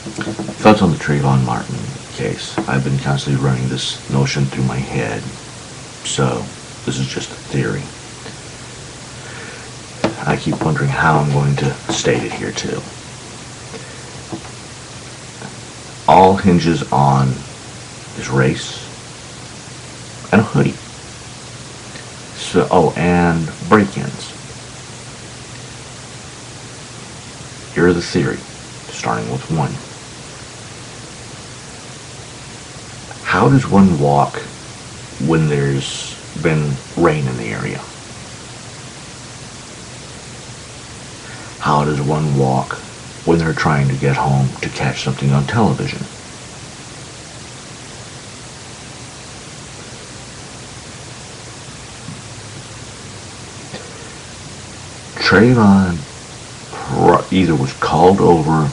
Thoughts on the Trayvon Martin case. I've been constantly running this notion through my head, so this is just a theory. I keep wondering how I'm going to state it here too. All hinges on his race and a hoodie. So, and break-ins. Here are the theory, starting with one. How does one walk when there's been rain in the area? How does one walk when they're trying to get home to catch something on television? Trayvon either was called over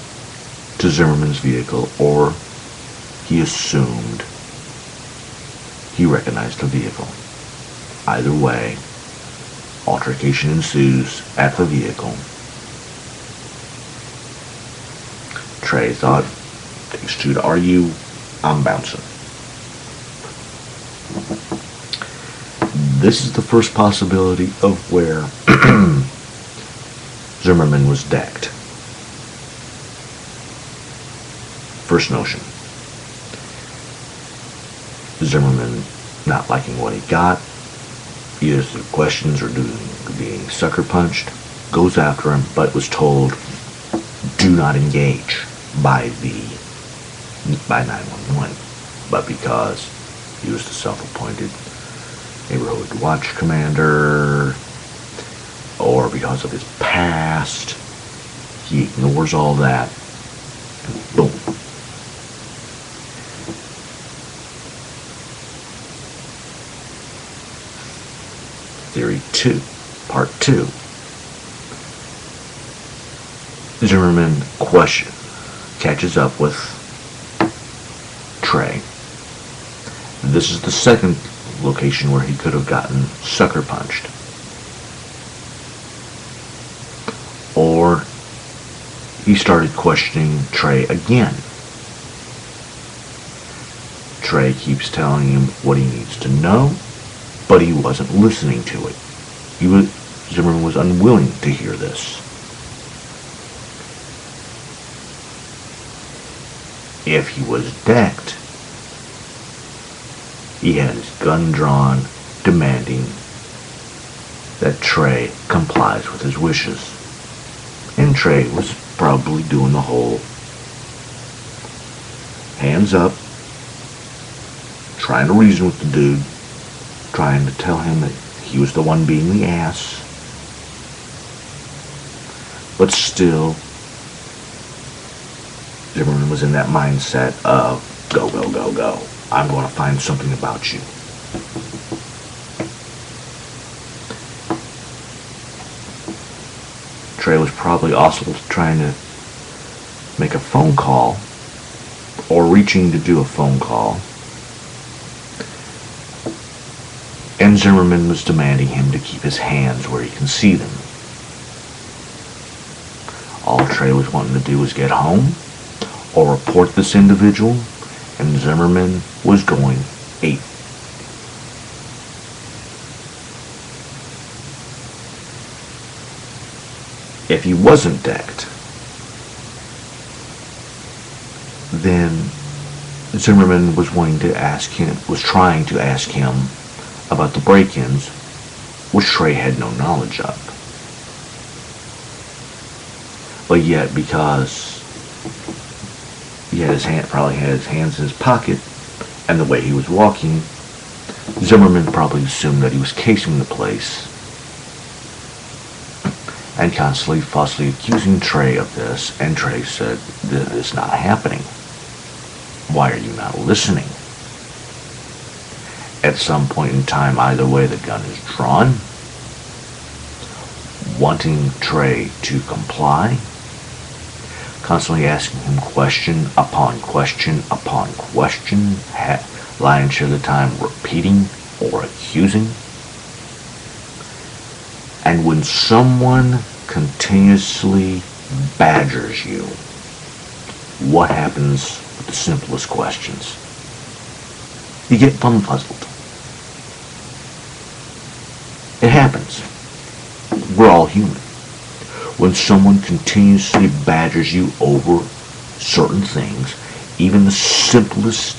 to Zimmerman's vehicle or he assumed he recognized the vehicle. Either way, altercation ensues at the vehicle. Trey thought, takes two to argue, I'm bouncing. This is the first possibility of where Zimmerman was decked. First notion. Zimmerman not liking what he got, either through questions or being sucker punched, goes after him, but was told, do not engage by 911. But because he was the self-appointed neighborhood watch commander, or because of his past, he ignores all that, and boom. Theory 2, Part 2. Zimmerman catches up with Trey. This is the second location where he could have gotten sucker punched. Or he started questioning Trey again. Trey keeps telling him what he needs to know, but he wasn't listening to it. Zimmerman was unwilling to hear this. If he was decked, he had his gun drawn, demanding that Trey complies with his wishes. And Trey was probably doing the whole hands up, trying to reason with the dude, trying to tell him that he was the one being the ass. But still, Zimmerman was in that mindset of, go, go, go, go. I'm going to find something about you. Trey was probably also trying to make a phone call, or reaching to do a phone call. And Zimmerman was demanding him to keep his hands where he can see them. All Trey was wanting to do was get home or report this individual, and Zimmerman was going ape. If he wasn't decked, then Zimmerman was trying to ask him about the break-ins, which Trey had no knowledge of. But yet, because he probably had his hands in his pocket, and the way he was walking, Zimmerman probably assumed that he was casing the place, and constantly falsely accusing Trey of this, and Trey said, this is not happening. Why are you not listening? At some point in time, either way, the gun is drawn, wanting Trey to comply, constantly asking him question upon question upon question, lion's share of the time repeating or accusing. And when someone continuously badgers you, what happens with the simplest questions? You get bumfuzzled. It happens. We're all human. When someone continuously badgers you over certain things, even the simplest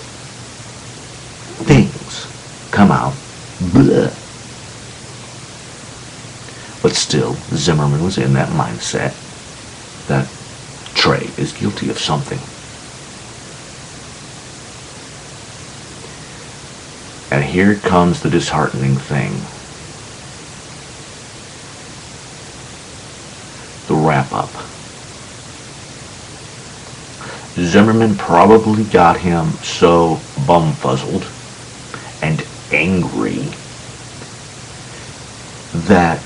things come out bleh. But still, Zimmerman was in that mindset that Trey is guilty of something. And here comes the disheartening thing. The wrap-up. Zimmerman probably got him so bumfuzzled and angry that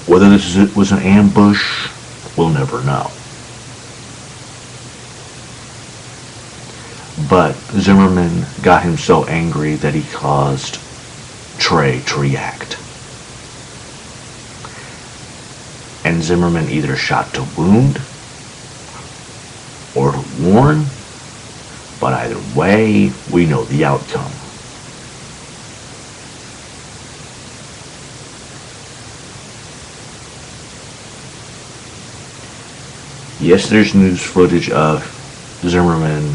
whether this was an ambush, we'll never know. But Zimmerman got him so angry that he caused Trey to react. And Zimmerman either shot to wound or to warn, but either way, we know the outcome. Yes, there's news footage of Zimmerman,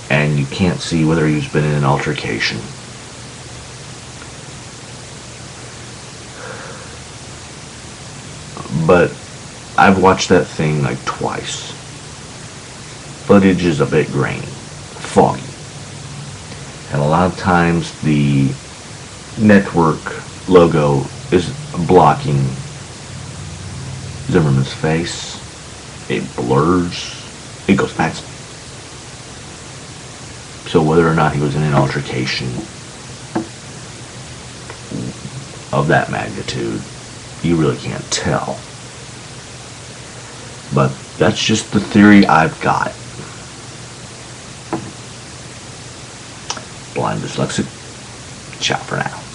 and you can't see whether he's been in an altercation. But I've watched that thing like twice. Footage is a bit grainy, foggy. And a lot of times the network logo is blocking Zimmerman's face. It blurs. It goes past. So whether or not he was in an altercation of that magnitude, you really can't tell. But that's just the theory I've got. Blind Dyslexic, ciao for now.